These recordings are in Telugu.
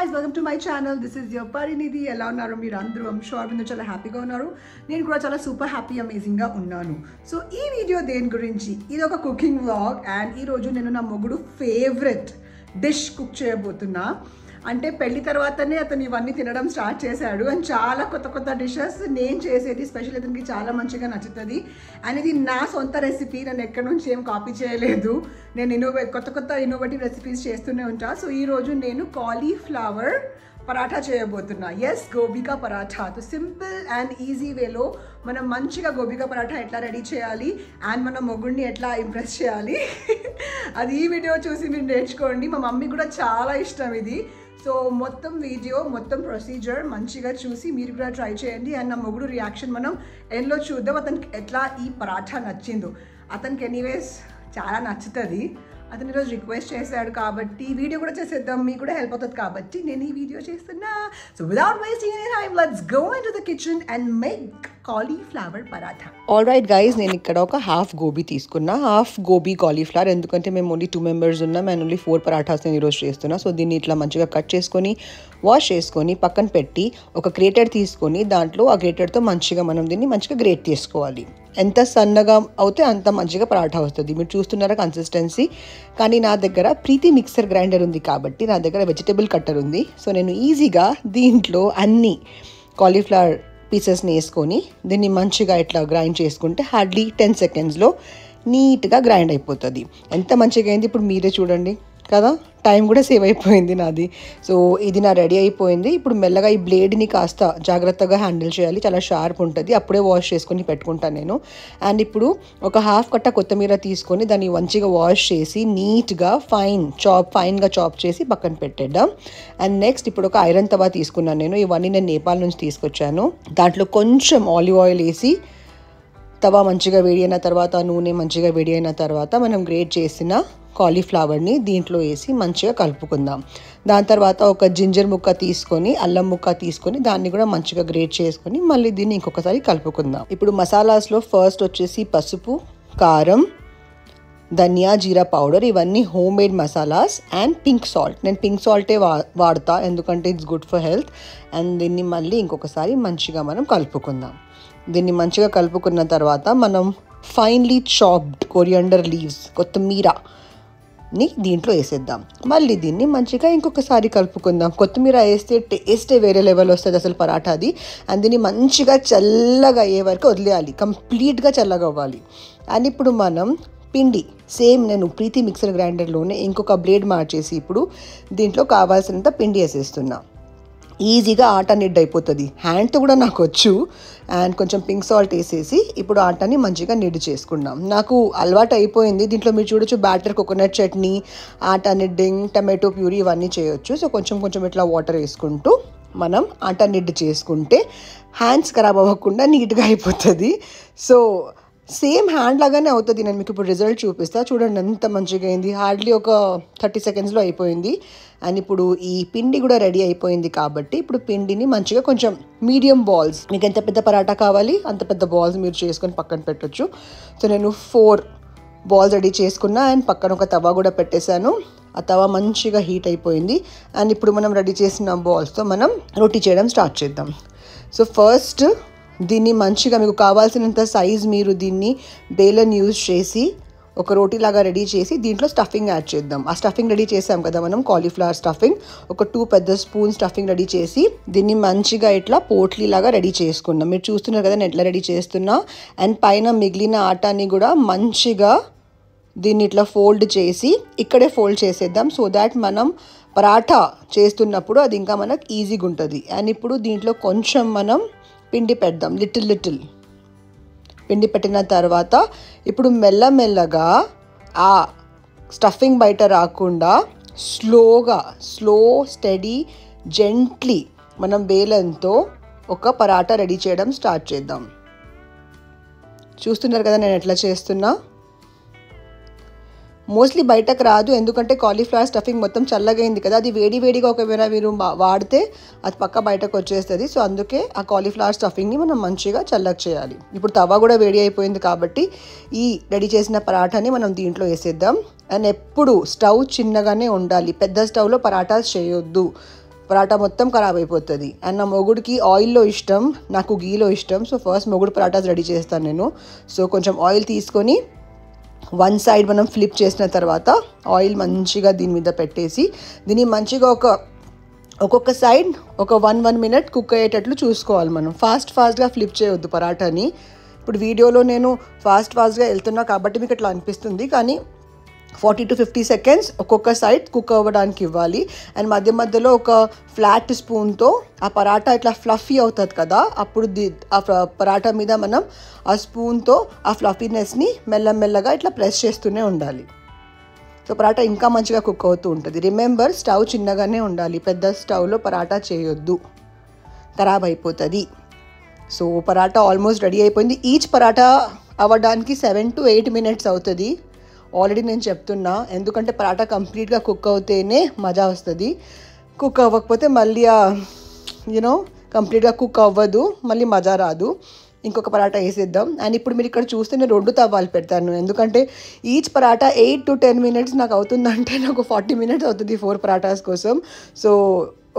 guys, welcome to my channel. This is your Parinidhi. ఎలా ఉన్నారు మీరు అందరూ? I'm sure మీరు చాలా హ్యాపీగా ఉన్నారు. నేను కూడా చాలా సూపర్ హ్యాపీ అమేజింగ్గా ఉన్నాను. సో ఈ వీడియో దేని గురించి? ఇది ఒక కుకింగ్ వ్లాగ్ అండ్ ఈరోజు నేను నా మొగుడు ఫేవరెట్ డిష్ కుక్ చేయబోతున్నా. అంటే పెళ్లి తర్వాతనే అతను ఇవన్నీ తినడం స్టార్ట్ చేశాడు అండ్ చాలా కొత్త కొత్త డిషెస్ నేను చేసేది స్పెషల్ అతనికి చాలా మంచిగా నచ్చుతుంది. అండ్ ఇది నా సొంత రెసిపీ, నేను ఎక్కడి నుంచి ఏం కాపీ చేయలేదు. నేను కొత్త కొత్త ఇన్నోవేటివ్ రెసిపీస్ చేస్తూనే ఉంటా. సో ఈరోజు నేను కాలీఫ్లవర్ పరాఠా చేయబోతున్నా. ఎస్, గోబీకా paratha. So simple and easy వేలో మనం మంచిగా గోబీకా పరాఠా ఎట్లా రెడీ చేయాలి అండ్ మన మొగుడిని ఎట్లా ఇంప్రెస్ చేయాలి అది ఈ వీడియో చూసి మీరు నేర్చుకోండి. మా మమ్మీ కూడా చాలా ఇష్టం ఇది. సో మొత్తం వీడియో మొత్తం ప్రొసీజర్ మంచిగా చూసి మీరు కూడా ట్రై చేయండి. అండ్ నా మొగుడు రియాక్షన్ మనం ఎండ్లో చూద్దాం, అతనికి ఎట్లా ఈ పరాఠా నచ్చిందో. అతనికి ఎనీవేస్ చాలా నచ్చుతుంది. అతను ఈరోజు రిక్వెస్ట్ చేశాడు కాబట్టి వీడియో కూడా చేసేద్దాం, మీకు కూడా హెల్ప్ అవుతుంది కాబట్టి నేను ఈ వీడియో చేస్తున్నా. So without wasting any time let's go into the kitchen and make cauliflower paratha. All right guys, నేను ఇక్కడ ఒక హాఫ్ గోబీ తీసుకున్నా, హాఫ్ గోబీ కాలీఫ్లవర్. ఎందుకంటే మేము ఓన్లీ 2 మెంబర్స్ ఉన్నాం అండ్ ఓన్లీ 4 పరాఠాస్ నేను ఈరోజు చేస్తున్నా. సో దీన్ని ఇట్లా మంచిగా కట్ చేసుకొని వాష్ చేసుకొని పక్కన పెట్టి ఒక గ్రేటర్ తీసుకొని దాంట్లో ఆ గ్రేటర్తో మంచిగా మనం దీన్ని మంచిగా గ్రేట్ చేసుకోవాలి. ఎంత సన్నగా అవుతే అంత మంచిగా పరాఠా వస్తుంది. మీరు చూస్తున్నారా కన్సిస్టెన్సీ. కానీ నా దగ్గర ప్రీతి మిక్సర్ గ్రైండర్ ఉంది కాబట్టి నా దగ్గర వెజిటబుల్ కట్టర్ ఉంది. సో నేను ఈజీగా దీంట్లో అన్ని కాలీఫ్లవర్ పీసెస్ని వేసుకొని దీన్ని మంచిగా ఇట్లా గ్రైండ్ చేసుకుంటే హార్డ్లీ 10 సెకండ్స్లో నీట్గా గ్రైండ్ అయిపోతుంది. ఎంత మంచిగా అయింది ఇప్పుడు మీరే చూడండి కదా. టైం కూడా సేవ్ అయిపోయింది నాది. సో ఇది నా రెడీ అయిపోయింది. ఇప్పుడు మెల్లగా ఈ బ్లేడ్ని కాస్త జాగ్రత్తగా హ్యాండిల్ చేయాలి, చాలా షార్ప్ ఉంటుంది. అప్పుడే వాష్ చేసుకొని పెట్టుకుంటాను నేను. అండ్ ఇప్పుడు ఒక హాఫ్ కట్ట కొత్తిమీర తీసుకొని దాన్ని మంచిగా వాష్ చేసి నీట్గా ఫైన్గా చాప్ చేసి పక్కన పెట్టేద్దాం. అండ్ నెక్స్ట్ ఇప్పుడు ఒక ఐరన్ తవా తీసుకున్నాను నేను. ఇవన్నీ నేను నేపాల్ నుంచి తీసుకొచ్చాను. దాంట్లో కొంచెం ఆలివ్ ఆయిల్ వేసి తవా మంచిగా వేడి అయిన తర్వాత, నూనె మంచిగా వేడి అయిన తర్వాత మనం గ్రేట్ చేసిన కాలీఫ్లవర్ని దీంట్లో వేసి మంచిగా కలుపుకుందాం. దాని తర్వాత ఒక జింజర్ ముక్క తీసుకొని అల్లం ముక్క తీసుకొని దాన్ని కూడా మంచిగా గ్రేట్ చేసుకొని మళ్ళీ దీన్ని ఇంకొకసారి కలుపుకుందాం. ఇప్పుడు మసాలాస్లో ఫస్ట్ వచ్చేసి పసుపు, కారం, ధనియా, జీరా పౌడర్, ఇవన్నీ home made masalas and pink salt. నేను పింక్ సాల్టే వాడతా ఎందుకంటే it's good for health. And దీన్ని మళ్ళీ ఇంకొకసారి మంచిగా మనం కలుపుకుందాం. దీన్ని మంచిగా కలుపుకున్న తర్వాత మనం ఫైన్లీ చాప్డ్ కొరియాండర్ లీవ్స్, కొత్తిమీరని దీంట్లో వేసేద్దాం. మళ్ళీ దీన్ని మంచిగా ఇంకొకసారి కలుపుకుందాం. కొత్తిమీర వేస్తే టేస్టే వేరే లెవెల్ వస్తుంది అసలు పరాఠాది. అండ్ దీన్ని మంచిగా చల్లగా అయ్యే వరకు వదిలేయాలి, కంప్లీట్గా చల్లగా అవ్వాలి. అండ్ ఇప్పుడు మనం పిండి సేమ్ నేను ప్రీతి మిక్సర్ గ్రైండర్లోనే ఇంకొక బ్లేడ్ మార్చేసి ఇప్పుడు దీంట్లో కావాల్సినంత పిండి వేసేస్తున్నా. ఈజీగా ఆటా నిడ్ అయిపోతుంది. హ్యాండ్తో కూడా నాకు వచ్చు. అండ్ కొంచెం పింక్ సాల్ట్ వేసేసి ఇప్పుడు ఆటాని మంచిగా నిడ్ చేసుకున్నాం. నాకు అలవాటు అయిపోయింది. దీంట్లో మీరు చూడొచ్చు బ్యాటర్, కోకోనట్ చట్నీ, ఆటా నిడ్డింగ్, టమాటో ప్యూరీ ఇవన్నీ చేయొచ్చు. సో కొంచెం ఇట్లా వాటర్ వేసుకుంటూ మనం ఆటా నిడ్ చేసుకుంటే హ్యాండ్స్ ఖరాబ్ అవ్వకుండా నీట్గా అయిపోతుంది. సో సేమ్ హ్యాండ్ లాగానే అవుతుంది. నేను మీకు ఇప్పుడు రిజల్ట్ చూపిస్తాను. చూడండి ఎంత మంచిగా అయింది. హార్డ్లీ ఒక 30 సెకండ్స్లో అయిపోయింది. అండ్ ఇప్పుడు ఈ పిండి కూడా రెడీ అయిపోయింది కాబట్టి ఇప్పుడు పిండిని మంచిగా కొంచెం మీడియం బాల్స్, మీకు ఎంత పెద్ద పరాటా కావాలి అంత పెద్ద బాల్స్ మీరు చేసుకొని పక్కన పెట్టొచ్చు. సో నేను 4 బాల్స్ రెడీ చేసుకున్నా అండ్ పక్కన ఒక తవా కూడా పెట్టేశాను. ఆ తవా మంచిగా హీట్ అయిపోయింది. అండ్ ఇప్పుడు మనం రెడీ చేసిన బాల్స్తో మనం రొట్టి చేయడం స్టార్ట్ చేద్దాం. సో ఫస్ట్ దీన్ని మంచిగా మీకు కావాల్సినంత సైజ్ మీరు దీన్ని బేలన్ యూజ్ చేసి ఒక రోటీలాగా రెడీ చేసి దీంట్లో స్టఫింగ్ యాడ్ చేద్దాం. ఆ స్టఫింగ్ రెడీ చేసాం కదా మనం, కాలీఫ్లవర్ స్టఫింగ్, ఒక 2 పెద్ద స్పూన్ స్టఫింగ్ రెడీ చేసి దీన్ని మంచిగా ఇట్లా పోట్లీలాగా రెడీ చేసుకున్నాం. మీరు చూస్తున్నారు కదా నేను ఎట్లా రెడీ చేస్తున్నా. అండ్ పైన మిగిలిన ఆటాని కూడా మంచిగా దీన్ని ఇట్లా ఫోల్డ్ చేసి ఇక్కడే ఫోల్డ్ చేసేద్దాం. సో దాట్ మనం పరాఠా చేస్తున్నప్పుడు అది ఇంకా మనకు ఈజీగా ఉంటుంది. అండ్ ఇప్పుడు దీంట్లో కొంచెం మనం పిండి పెడదాం, లిటిల్ పిండి పెట్టిన తర్వాత ఇప్పుడు మెల్లమెల్లగా ఆ స్టఫింగ్ బయట రాకుండా స్టడీ జెంట్లీ మనం బేలన్తో ఒక పరాటా రెడీ చేయడం స్టార్ట్ చేద్దాం. చూస్తున్నారు కదా నేను ఎట్లా చేస్తున్నా. మోస్ట్లీ బయటకు రాదు ఎందుకంటే కాలీఫ్లవర్ స్టఫింగ్ మొత్తం చల్లగైంది కదా. అది వేడిగా ఒకవేళ మీరు వాడితే అది పక్క బయటకు వచ్చేస్తుంది. సో అందుకే ఆ కాలీఫ్లవర్ స్టఫింగ్ని మనం మంచిగా చల్లగా చేయాలి. ఇప్పుడు తవా కూడా వేడి అయిపోయింది కాబట్టి ఈ రెడీ చేసిన పరాఠాని మనం దీంట్లో వేసేద్దాం. అండ్ ఎప్పుడు స్టవ్ చిన్నగానే ఉండాలి, పెద్ద స్టవ్లో పరాఠాస్ చేయొద్దు. పరాటా మొత్తం ఖరాబ్ అయిపోతుంది. అండ్ నా మొగుడికి ఆయిల్లో ఇష్టం, నాకు గీలో ఇష్టం. సో ఫస్ట్ మొగుడు పరాటాస్ రెడీ చేస్తాను నేను. సో కొంచెం ఆయిల్ తీసుకొని వన్ సైడ్ మనం ఫ్లిప్ చేసిన తర్వాత ఆయిల్ మంచిగా దీని మీద పెట్టేసి దీన్ని మంచిగా ఒక్కొక్క సైడ్ ఒక 1 minute కుక్ అయ్యేటట్లు చూసుకోవాలి. మనం ఫాస్ట్గా ఫ్లిప్ చేయొద్దు పరాటాని. ఇప్పుడు వీడియోలో నేను ఫాస్ట్గా వెళ్తున్నా కాబట్టి మీకు అట్లా అనిపిస్తుంది, కానీ 40 to 50 seconds ఒక్కొక్క సైడ్ కుక్ అవ్వడానికి ఇవ్వాలి. అండ్ మధ్యలో ఒక ఫ్లాట్ స్పూన్తో ఆ పరాటా ఇట్లా ఫ్లఫీ అవుతుంది కదా, అప్పుడు ఆ పరాటా మీద మనం ఆ స్పూన్తో ఆ ఫ్లఫీనెస్ని మెల్లగా ఇట్లా ప్రెస్ చేస్తూనే ఉండాలి. సో పరాటా ఇంకా మంచిగా కుక్ అవుతూ ఉంటుంది. రిమెంబర్, స్టవ్ చిన్నగానే ఉండాలి, పెద్ద స్టవ్లో పరాటా చేయొద్దు, ఖరాబ్ అయిపోతుంది. సో పరాటా ఆల్మోస్ట్ రెడీ అయిపోయింది. ఈచ్ పరాటా అవ్వడానికి 7 to 8 minutes అవుతుంది. ఆల్రెడీ నేను చెప్తున్నా, ఎందుకంటే పరాటా కంప్లీట్గా కుక్ అవుతేనే మజా వస్తుంది. కుక్ అవ్వకపోతే మళ్ళీ కంప్లీట్గా కుక్ అవ్వదు, మళ్ళీ మజా రాదు. ఇంకొక పరాటా వేసేద్దాం. అండ్ ఇప్పుడు మీరు ఇక్కడ చూస్తే నేను 2 తవ్వాలు పెడతాను, ఎందుకంటే ఈచ్ పరాటా 8 to 10 minutes నాకు అవుతుందంటే నాకు 40 minutes అవుతుంది 4 పరాటాస్ కోసం. సో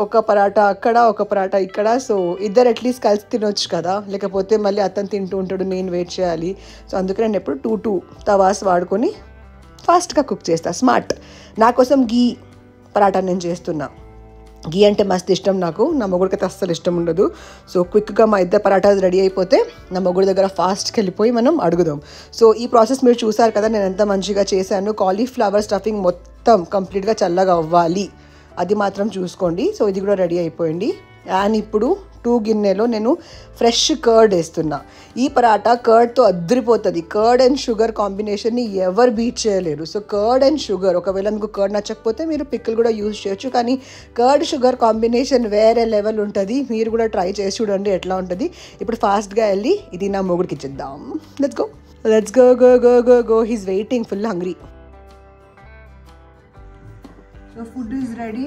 ఒక పరాటా అక్కడ, ఒక పరాటా ఇక్కడ. సో ఇద్దరు అట్లీస్ట్ కలిసి తినొచ్చు కదా, లేకపోతే మళ్ళీ అతను తింటూ ఉంటాడు, నేను వెయిట్ చేయాలి. సో అందుకే నేను ఎప్పుడు 2 తవాస్ వాడుకొని ఫాస్ట్గా కుక్ చేస్తా. స్మార్ట్. నా కోసం గీ పరాటా నేను చేస్తున్నా. గీ అంటే మస్తు ఇష్టం నాకు, నా మొగుడికి అయితే అస్సలు ఇష్టం ఉండదు. సో క్విక్గా మా ఇద్దరు పరాటాస్ రెడీ అయిపోతే నా మొగుడి దగ్గర ఫాస్ట్కి వెళ్ళిపోయి మనం అడుగుదాం. సో ఈ ప్రాసెస్ మీరు చూసారు కదా, నేను ఎంత మంచిగా చేశాను. కాలీఫ్లవర్ స్టఫింగ్ మొత్తం కంప్లీట్గా చల్లగా అవ్వాలి, అది మాత్రం చూసుకోండి. సో ఇది కూడా రెడీ అయిపోయింది. అండ్ ఇప్పుడు 2 గిన్నెలో నేను ఫ్రెష్ కర్డ్ వేస్తున్నా. ఈ పరాటా కర్డ్తో అద్దరిపోతుంది. కర్డ్ అండ్ షుగర్ కాంబినేషన్ని ఎవరు బీట్ చేయలేరు. సో కర్డ్ అండ్ షుగర్, ఒకవేళ మీకు కర్డ్ నచ్చకపోతే మీరు పిక్కలు కూడా యూజ్ చేయొచ్చు, కానీ కర్డ్ షుగర్ కాంబినేషన్ వేరే లెవెల్ ఉంటుంది. మీరు కూడా ట్రై చేసి చూడండి ఎట్లా ఉంటుంది. ఇప్పుడు ఫాస్ట్గా వెళ్ళి ఇది నా మొగుడికి ఇచ్చేద్దాం. Let's go. He's waiting, full hungry. So food is ready.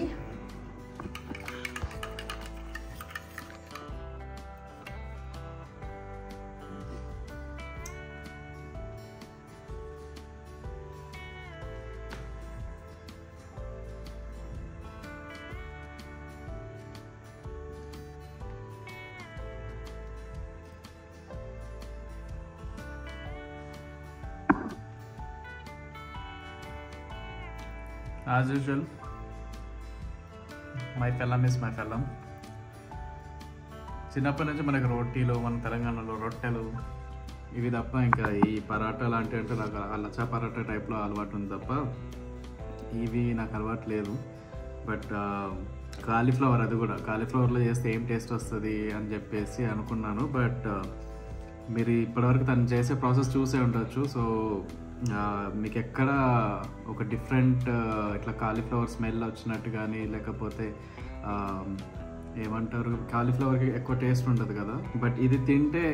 As usual, my fellam is my fellam. చిన్నప్పటి నుంచి మనకు రోటీలు, మన తెలంగాణలో రొట్టెలు ఇవి తప్ప ఇంకా ఈ పరాటా లాంటివి అంటే నాకు లచ్చా పరాటా టైప్లో అలవాటు ఉంది తప్ప ఇవి నాకు అలవాటు లేదు. బట్ కాలీఫ్లవర్, అది కూడా కాలీఫ్లవర్లో చేస్తే ఏం టేస్ట్ వస్తుంది అని చెప్పేసి అనుకున్నాను. బట్ మీరు ఇప్పటివరకు తను చేసే ప్రాసెస్ చూసే ఉండొచ్చు. సో మీకు ఎక్కడ ఒక డిఫరెంట్ ఇట్లా కాలీఫ్లవర్ స్మెల్ వచ్చినట్టు కానీ, లేకపోతే ఏమంటారు, కాలీఫ్లవర్కి ఎక్కువ టేస్ట్ ఉంటుంది కదా, బట్ ఇది తింటే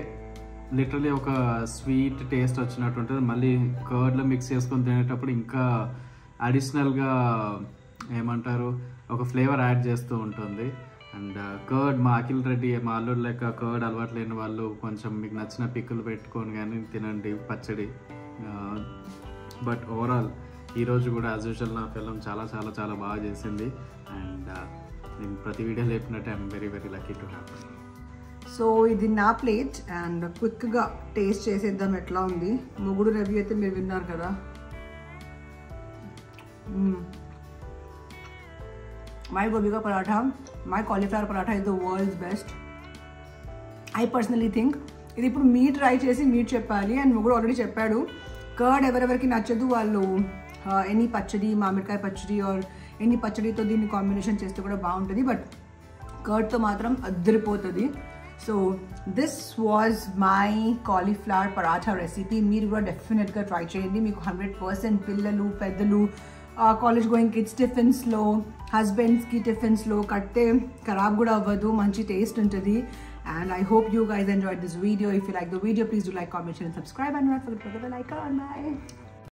లిటరలీ ఒక స్వీట్ టేస్ట్ వచ్చినట్టు ఉంటుంది. మళ్ళీ కర్డ్లో మిక్స్ చేసుకొని తినేటప్పుడు ఇంకా అడిషనల్గా ఏమంటారు ఒక ఫ్లేవర్ యాడ్ చేస్తూ ఉంటుంది. అండ్ కర్డ్, మా అఖిల్ రెడ్డి, మా అల్లుడు లెక్క కర్డ్ అలవాటు లేని వాళ్ళు కొంచెం మీకు నచ్చిన పిక్కులు పెట్టుకొని కానీ తినండి, పచ్చడి. బట్ ఓవరాల్ ఈరోజు కూడా యాజ్ యూజువల్ నా ఫిల్మ్ చాలా చాలా చాలా బాగా చేసింది. అండ్ నేను ప్రతి వీడియో లేపినట్టు I'm very very lucky to have. So ఇది నా ప్లేట్ అండ్ క్విక్గా టేస్ట్ చేసేద్దాం ఎట్లా ఉంది. మొగుడు రివ్యూ అయితే మీరు విన్నారు కదా. మై గోబీ కా paratha, my cauliflower paratha is the world's best. I personally think ఇది ఇప్పుడు మీరు ట్రై చేసి మీరు చెప్పాలి. అండ్ మొగుడు ఆల్రెడీ చెప్పాడు, కర్డ్ ఎవరెవరికి నచ్చదు వాళ్ళు ఎనీ పచ్చడి, మామిడికాయ పచ్చడి ఆర్ ఎనీ పచ్చడితో దీన్ని కాంబినేషన్ చేస్తే కూడా బాగుంటుంది. బట్ కర్డ్తో మాత్రం అద్దరిపోతుంది. So this was my cauliflower paratha recipe. మీరు కూడా డెఫినెట్గా ట్రై చేయండి. మీకు 100% పిల్లలు, పెద్దలు, కాలేజ్ గోయింగ్ కిడ్స్ టిఫిన్స్లో, హస్బెండ్స్కి టిఫిన్స్లో కడితే ఖరాబ్ కూడా అవ్వదు, మంచి టేస్ట్ ఉంటుంది. And I hope you guys enjoyed this video. If you like the video, please do like, comment, share and subscribe, and don't forget to hit the bell icon. Bye.